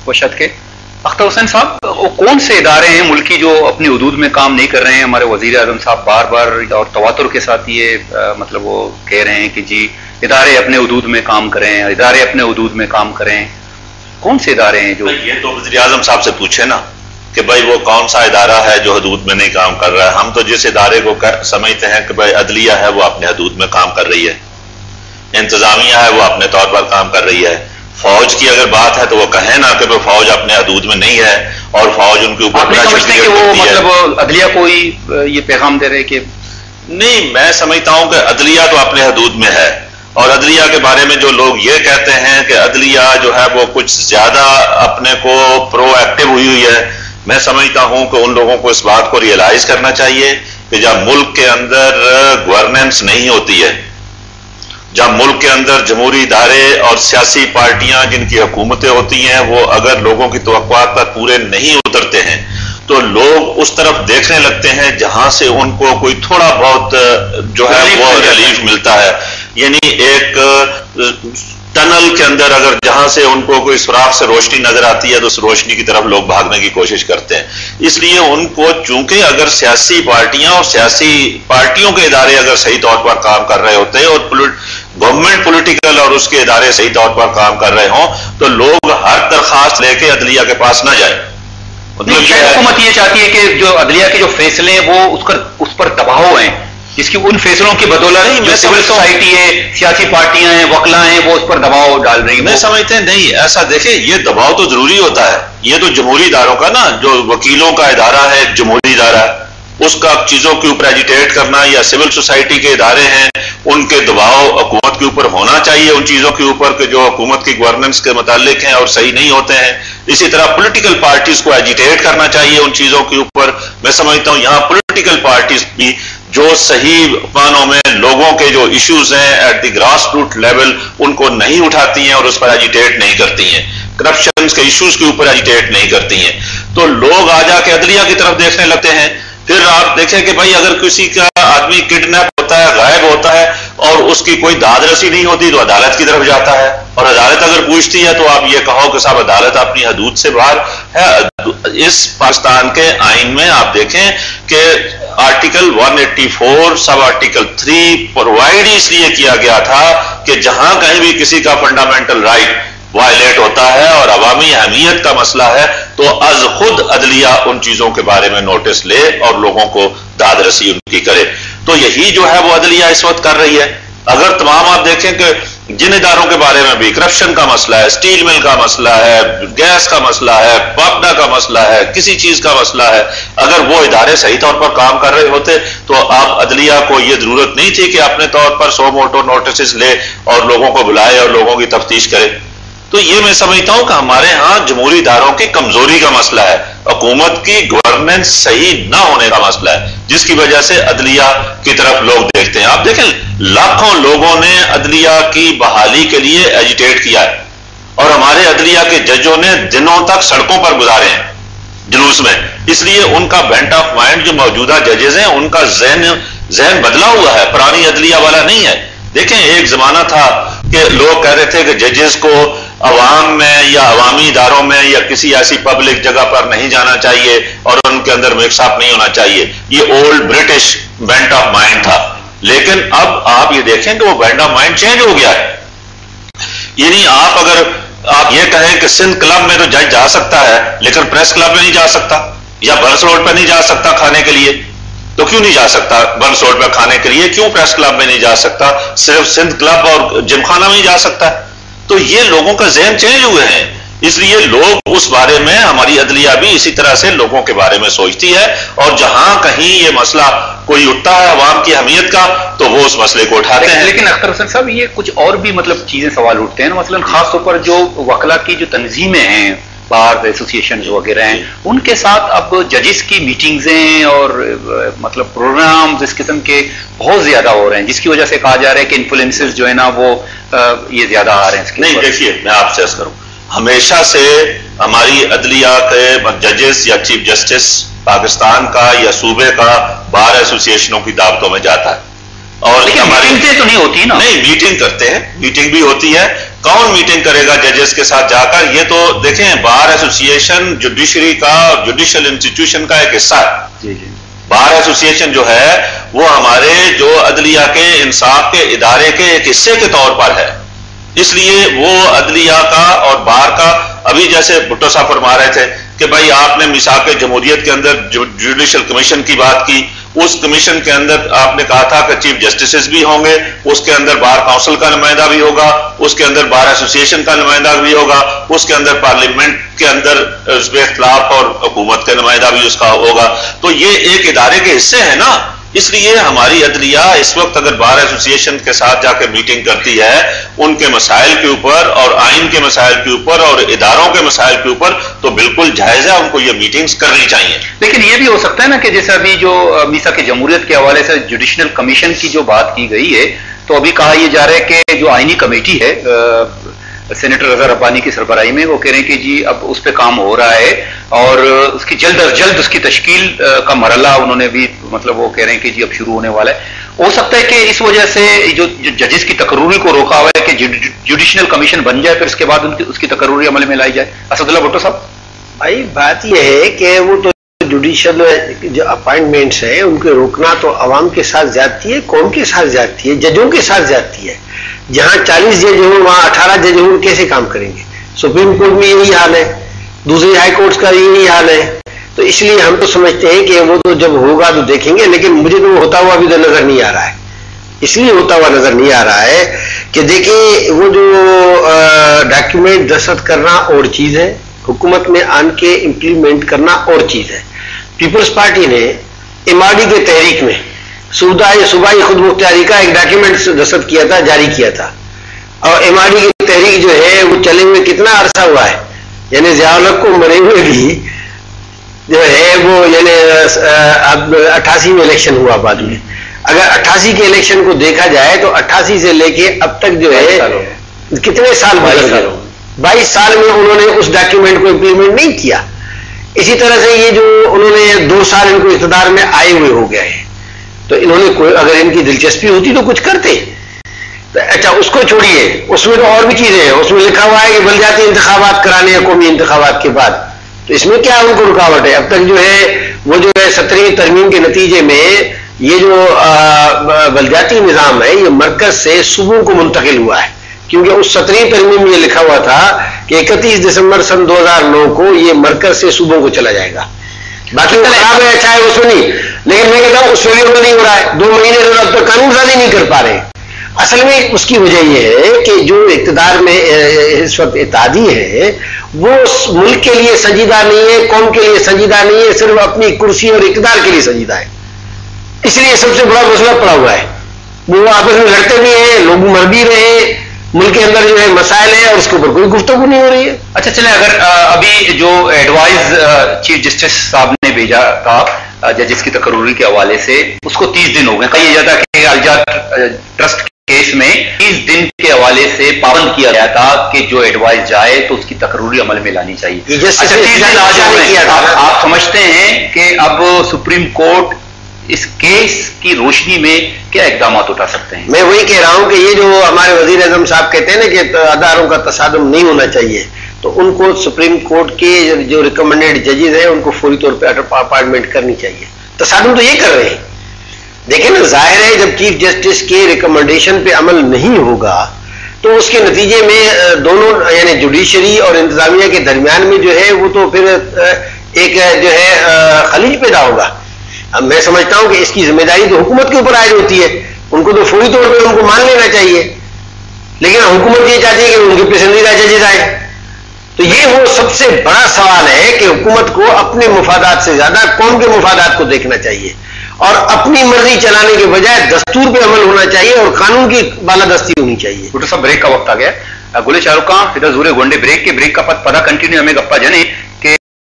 وشد کے. اختر حسین صاحب، وہ کون سے ادارے ہیں ملکی جو اپنی حدود میں کام نہیں کر رہے ہیں؟ ہمارے وزیر اعظم صاحب بار بار اور تواتر کے ساتھ یہ مطلب وہ کہہ رہے ہیں کہ جی ادارے اپنے حدود میں کام کریں، ادارے اپنے حدود میں کام کریں. کون سے ادارے ہیں جو؟ یہ تو وزیر اعظم صاحب سے پوچھے نا کہ بھائی وہ کون سا ادارہ ہے جو حدود میں نہیں کام کر رہا ہے. ہم تو جس ادارے کو سمجھتے ہیں کہ بھائی عدلیہ ہے وہ اپنے حدود میں کام کر رہی ہے، انتظامیہ ہے وہ اپنے طور پر کام کر رہی ہے. فوج کی اگر بات ہے تو وہ کہیں نا کہ فوج اپنے حدود میں نہیں ہے اور فوج ان کے اوپر کہ وہ مطلب عدلیہ کو ہی یہ پیغام دے رہے کہ نہیں. میں سمجھتا ہوں کہ عدلیہ تو اپنے حدود میں ہے، اور عدلیہ کے بارے میں جو لوگ یہ کہتے ہیں کہ عدلیہ جو ہے وہ کچھ زیادہ اپنے کو پرو ایکٹیو ہوئی ہے، میں سمجھتا ہوں کہ ان لوگوں کو اس بات کو ریئلائز کرنا چاہیے کہ جب ملک کے اندر گورننس نہیں ہوتی ہے، جب ملک کے اندر جمہوری ادارے اور سیاسی پارٹیاں جن کی حکومتیں ہوتی ہیں وہ اگر لوگوں کی توقعات پر پورے نہیں اترتے ہیں تو لوگ اس طرف دیکھنے لگتے ہیں جہاں سے ان کو کوئی تھوڑا بہت جو ہے وہ ریلیف ملتا ہے. یعنی ایک ٹنل کے اندر اگر جہاں سے ان کو کوئی سوراخ سے روشنی نظر آتی ہے تو اس روشنی کی طرف لوگ بھاگنے کی کوشش کرتے ہیں. اس لیے ان کو چونکہ اگر سیاسی پارٹیاں اور سیاسی پارٹیوں کے ادارے اگر صحیح طور پر کام کر رہے ہوتے ہیں اور گورنمنٹ پولیٹیکل اور اس کے ادارے صحیح طور پر کام کر رہے ہوں تو لوگ ہر درخواست لے کے عدلیہ کے پاس نہ جائیں. حکومت یہ چاہتی ہے کہ جو عدلیہ کے جو فیصلے ہیں وہ اس پر دباؤ ہیں، جس کی ان فیصلوں کی بدولت جو سول سوسائٹی ہے، سیاسی پارٹیاں ہیں، وکلا ہیں، وہ اس پر دباؤ ڈال رہی ہیں. میں سمجھتے ہیں نہیں ایسا. دیکھیں یہ دباؤ تو ضروری ہوتا ہے، یہ تو جمہوری اداروں کا نا، جو وکیلوں کا ادارہ ہے ایک جمہوری ادارہ ہے، اس کا چیزوں کے اوپر ایجیٹیٹ کرنا، یا سول سوسائٹی کے ادارے ہیں ان کے دباؤ حکومت کے اوپر ہونا چاہیے ان چیزوں کے اوپر کہ جو حکومت کی گورننس کے متعلق ہیں اور صحیح نہیں ہوتے ہیں. اسی طرح پولیٹیکل پارٹیز کو ایجیٹیٹ کرنا چاہیے ان چیزوں کے اوپر. میں سمجھتا ہوں یہاں پولیٹیکل پارٹیز بھی جو صحیح معنوں میں لوگوں کے جو ایشوز ہیں at the grass root level ان کو نہیں اٹھاتی ہیں اور اس پر ایجیٹیٹ نہیں کرتی ہیں، کرپشن کے ایشوز کے اوپر ایجیٹیٹ نہیں کرتی ہیں، تو لوگ آ جا کے عدلیہ کی طرف دیکھنے لگتے ہیں. پھر آپ دیکھیں کہ بھائی اگر کسی کا آدمی کڈنیپ ہوتا ہے، غائب ہوتا ہے اور اس کی کوئی داد رسی نہیں ہوتی تو عدالت کی طرف جاتا ہے، اور عدالت اگر پوچھتی ہے تو آپ یہ کہو کہ صاحب عدالت اپنی حدود سے باہر ہے. اس پاکستان کے آئین میں آپ دیکھیں کہ آرٹیکل 184 سب آرٹیکل 3 پرووائڈ اس لیے کیا گیا تھا کہ جہاں کہیں بھی کسی کا فنڈامنٹل رائٹ وائلیٹ ہوتا ہے اور عوامی اہمیت کا مسئلہ ہے تو از خود عدلیہ ان چیزوں کے بارے میں نوٹس لے اور لوگوں کو داد رسی ان کی کرے. تو یہی جو ہے وہ عدلیہ اس وقت کر رہی ہے. اگر تمام آپ دیکھیں کہ جن اداروں کے بارے میں بھی کرپشن کا مسئلہ ہے، اسٹیل مل کا مسئلہ ہے، گیس کا مسئلہ ہے، پاپڈا کا مسئلہ ہے، کسی چیز کا مسئلہ ہے، اگر وہ ادارے صحیح طور پر کام کر رہے ہوتے تو آپ عدلیہ کو یہ ضرورت نہیں تھی کہ اپنے طور پر سو موٹو نوٹسز لے اور لوگوں کو بلائے اور لوگوں کی تفتیش کرے. تو یہ میں سمجھتا ہوں کہ ہمارے ہاں جمہوری اداروں کی کمزوری کا مسئلہ ہے، حکومت کی گورننس صحیح نہ ہونے کا مسئلہ ہے، جس کی وجہ سے عدلیہ کی طرف لوگ دیکھتے ہیں. آپ دیکھیں لاکھوں لوگوں نے عدلیہ کی بحالی کے لیے ایجیٹیٹ کیا ہے اور ہمارے عدلیہ کے ججوں نے دنوں تک سڑکوں پر گزارے ہیں جلوس میں. اس لیے ان کا بینٹ آف مائنڈ جو موجودہ ججز ہیں ان کا ذہن بدلا ہوا ہے، پرانی عدلیہ والا نہیں ہے. دیکھیں ایک زمانہ تھا کہ لوگ کہہ رہے تھے کہ ججز کو عوام میں یا عوامی اداروں میں یا کسی ایسی پبلک جگہ پر نہیں جانا چاہیے اور ان کے اندر مکس اپ نہیں ہونا چاہیے. یہ old British Bennet of mind تھا. لیکن اب آپ یہ دیکھیں کہ وہ بینٹ آف مائنڈ چینج ہو گیا ہے. یعنی آپ اگر آپ یہ کہیں کہ سندھ کلب میں تو جج جا سکتا ہے لیکن پریس کلب میں نہیں جا سکتا، یا برس روڈ پہ نہیں جا سکتا کھانے کے لیے، تو کیوں نہیں جا سکتا برس روڈ پہ کھانے کے لیے؟ کیوں پریس کلب میں نہیں جا سکتا؟ صرف سندھ کلب اور جم خانہ میں ہی جا سکتا ہے. تو یہ لوگوں کا ذہن چینج ہوئے ہیں. اس لیے لوگ اس بارے میں، ہماری عدلیہ بھی اسی طرح سے لوگوں کے بارے میں سوچتی ہے، اور جہاں کہیں یہ مسئلہ کوئی اٹھتا ہے عوام کی اہمیت کا تو وہ اس مسئلے کو اٹھاتے ہیں. لیکن اختر حسین صاحب یہ کچھ اور بھی مطلب چیزیں سوال اٹھتے ہیں، مثلا خاص طور پر جو وکلا کی جو تنظیمیں ہیں، بار ایسوسیشن وغیرہ ہیں، ان کے ساتھ اب ججز کی میٹنگزیں اور مطلب پروگرامز اس قسم کے بہت زیادہ ہو رہے ہیں، جس کی وجہ سے کہا جا رہا ہے کہ انفلوئنسز جو ہے نا وہ یہ زیادہ آ رہے ہیں اس کے. نہیں دیکھیے میں آپ سے عرض کروں، ہمیشہ سے ہماری عدلیہ کے ججز یا چیف جسٹس پاکستان کا یا صوبے کا بار ایسوسیشنوں کی دعوتوں میں جاتا ہے. اور میٹنگ تو نہیں ہوتی نا؟ نہیں، میٹنگ کرتے ہیں، میٹنگ بھی ہوتی ہے. کون میٹنگ کرے گا ججز کے ساتھ جا کر؟ یہ تو دیکھیں بار ایسوسیشن جوڈیشری کا، جوڈیشل انسٹیٹیوشن کا ایک حصہ ہے. جی جی. بار ایسوسیشن جو ہے وہ ہمارے جو عدلیہ کے انصاف کے ادارے کے ایک حصے کے طور پر ہے. اس لیے وہ عدلیہ کا اور بار کا، ابھی جیسے بھٹو صاحب فرما رہے تھے کہ بھائی آپ نے میثاق جمہوریت کے اندر جوڈیشل کمیشن کی بات کی، اس کمیشن کے اندر آپ نے کہا تھا کہ چیف جسٹسز بھی ہوں گے، اس کے اندر بار کونسل کا نمائندہ بھی ہوگا، اس کے اندر بار ایسوسیشن کا نمائندہ بھی ہوگا، اس کے اندر پارلیمنٹ کے اندر اس میں اختلاف اور حکومت کا نمائندہ بھی اس کا ہوگا. تو یہ ایک ادارے کے حصے ہیں نا. اس لیے ہماری عدلیہ اس وقت اگر بار ایسوسیشن کے ساتھ جا کے میٹنگ کرتی ہے ان کے مسائل کے اوپر اور آئین کے مسائل کے اوپر اور اداروں کے مسائل کے اوپر، تو بالکل جائز ہے، ان کو یہ میٹنگز کرنی چاہیے. لیکن یہ بھی ہو سکتا ہے نا کہ جیسے ابھی جو میثاق جمہوریت کے حوالے سے جوڈیشنل کمیشن کی جو بات کی گئی ہے، تو ابھی کہا یہ جا رہا ہے کہ جو آئینی کمیٹی ہے سینیٹر رضا ربانی کی سربراہی میں، وہ کہہ رہے ہیں کہ جی اب اس پہ کام ہو رہا ہے اور اس کی جلد از جلد اس کی تشکیل کا مرحلہ انہوں نے بھی مطلب وہ کہہ رہے ہیں کہ جی اب شروع ہونے والا ہے. ہو سکتا ہے کہ اس وجہ سے جو ججز کی تقرری کو روکا ہوا ہے کہ جوڈیشنل کمیشن بن جائے، پھر اس کے بعد اس کی تقرری عمل میں لائی جائے. اسد اللہ بھٹو صاحب. بھائی بات یہ ہے کہ وہ تو جوڈیشل جو اپائنٹمنٹس ہیں ان کو روکنا تو عوام کے ساتھ زیادتی ہے، قوم کے ساتھ زیادتی ہے، ججوں کے ساتھ زیادتی ہے. جہاں 40 جج ہوں وہاں 18 جج ہوں، کیسے کام کریں گے؟ سپریم کورٹ میں یہی حال ہے، دوسری ہائی کورٹس کا یہی حال ہے. تو اس لیے ہم تو سمجھتے ہیں کہ وہ تو جب ہوگا تو دیکھیں گے، لیکن مجھے تو ہوتا ہوا ابھی تو نظر نہیں آ رہا ہے. اس لیے ہوتا ہوا نظر نہیں آ رہا ہے کہ دیکھیں وہ جو ڈاکیومنٹ دستخط کرنا اور چیز ہے، حکومت میں آن کے امپلیمنٹ کرنا اور چیز ہے. پیپلز پارٹی نے MRD کے تحریک میں صوبائی خود مختاری کا ایک ڈاکیومنٹ دستخط کیا تھا، جاری کیا تھا. اور MRD کی تحریک جو ہے وہ چلے ہوئے کتنا عرصہ ہوا ہے، یعنی ضیاء الحق کو مرے ہوئے بھی جو ہے وہ یعنی اب 88 میں الیکشن ہوا بعد میں. اگر 88 کے الیکشن کو دیکھا جائے تو 88 سے لے کے اب تک جو ہے کتنے سال گزر گئے، 22 سال میں انہوں نے اس ڈاکیومنٹ کو امپلیمنٹ نہیں کیا. اسی طرح سے یہ جو انہوں نے 2 سال ان کو اقتدار میں آئے ہوئے ہو گئے ہیں، تو انہوں نے کوئی اگر ان کی دلچسپی ہوتی تو کچھ کرتے. اچھا اس کو چھوڑیے، اس میں تو اور بھی چیزیں ہیں. اس میں لکھا ہوا ہے کہ بلدیاتی انتخابات کرانے ہیں قومی انتخابات کے بعد. تو اس میں کیا ان کو رکاوٹ ہے؟ اب تک جو ہے وہ جو ہے 17ویں ترمیم کے نتیجے میں یہ جو بلدیاتی نظام ہے یہ مرکز سے صوبوں کو منتقل ہوا ہے، کیونکہ اس 17ویں ترمیم میں یہ لکھا ہوا تھا کہ 31 دسمبر سن 2009 کو یہ مرکز سے صوبوں کو چلا جائے گا. باقی خراب ہے اچھا ہے اس میں نہیں، لیکن میں کہتا ہوں اس ویلیو میں نہیں ہو رہا ہے. 2 مہینے سے اب تک قانون سازی نہیں کر پا رہے. اصل میں اس کی وجہ یہ ہے کہ جو اقتدار میں اس وقت اتحادی ہے وہ ملک کے لیے سنجیدہ نہیں ہے، قوم کے لیے سنجیدہ نہیں ہے، صرف اپنی کرسی اور اقتدار کے لیے سنجیدہ ہے. اس لیے سب سے بڑا مسئلہ پڑا ہوا ہے. وہ آپس میں لڑتے بھی ہیں، لوگ مر بھی رہے ہیں، ملک کے اندر جو ہے مسائل ہیں اور اس کے اوپر کوئی گفتگو نہیں ہو رہی ہے. اچھا چلیں، اگر ابھی جو ایڈوائز چیف جسٹس صاحب نے بھیجا تھا ججز کی تقرری کے حوالے سے، اس کو 30 دن ہو گئے. کہا یہ جاتا کہ الجاد ٹرسٹ کیس میں 30 دن کے حوالے سے پابند کیا گیا تھا کہ جو ایڈوائز جائے تو اس کی تقرری عمل میں لانی چاہیے. اچھا 30 دن آ جائے، آپ سمجھتے ہیں کہ اب سپریم کورٹ اس کیس کی روشنی میں کیا اقدامات اٹھا سکتے ہیں؟ میں وہی کہہ رہا ہوں کہ یہ جو ہمارے وزیر اعظم صاحب کہتے ہیں نا کہ اداروں کا تصادم نہیں ہونا چاہیے، تو ان کو سپریم کورٹ کے جو ریکمنڈیڈ ججز ہیں ان کو فوری طور پہ اپائنٹمنٹ کرنی چاہیے. تصادم تو یہ کر رہے ہیں. دیکھیں نا، ظاہر ہے جب چیف جسٹس کے ریکمنڈیشن پہ عمل نہیں ہوگا تو اس کے نتیجے میں دونوں یعنی جوڈیشری اور انتظامیہ کے درمیان میں جو ہے وہ تو پھر ایک جو ہے خلیج پیدا ہوگا. اب میں سمجھتا ہوں کہ اس کی ذمہ داری تو حکومت کے اوپر عائد ہوتی ہے. ان کو تو فوری طور پہ ان کو مان لینا چاہیے، لیکن حکومت یہ چاہتی ہے کہ ان کے پسندیدہ ججز آئے. تو یہ وہ سب سے بڑا سوال ہے کہ حکومت کو اپنے مفادات سے زیادہ قوم کے مفادات کو دیکھنا چاہیے اور اپنی مرضی چلانے کے بجائے دستور پہ عمل ہونا چاہیے اور قانون کی بالادستی ہونی چاہیے. بھٹو صاحب، بریک کا وقت آ گیا. گولے شاہ رخ خان فدا زور گونڈے بریک کا پتا کنٹینیو ہمیں گپا جنے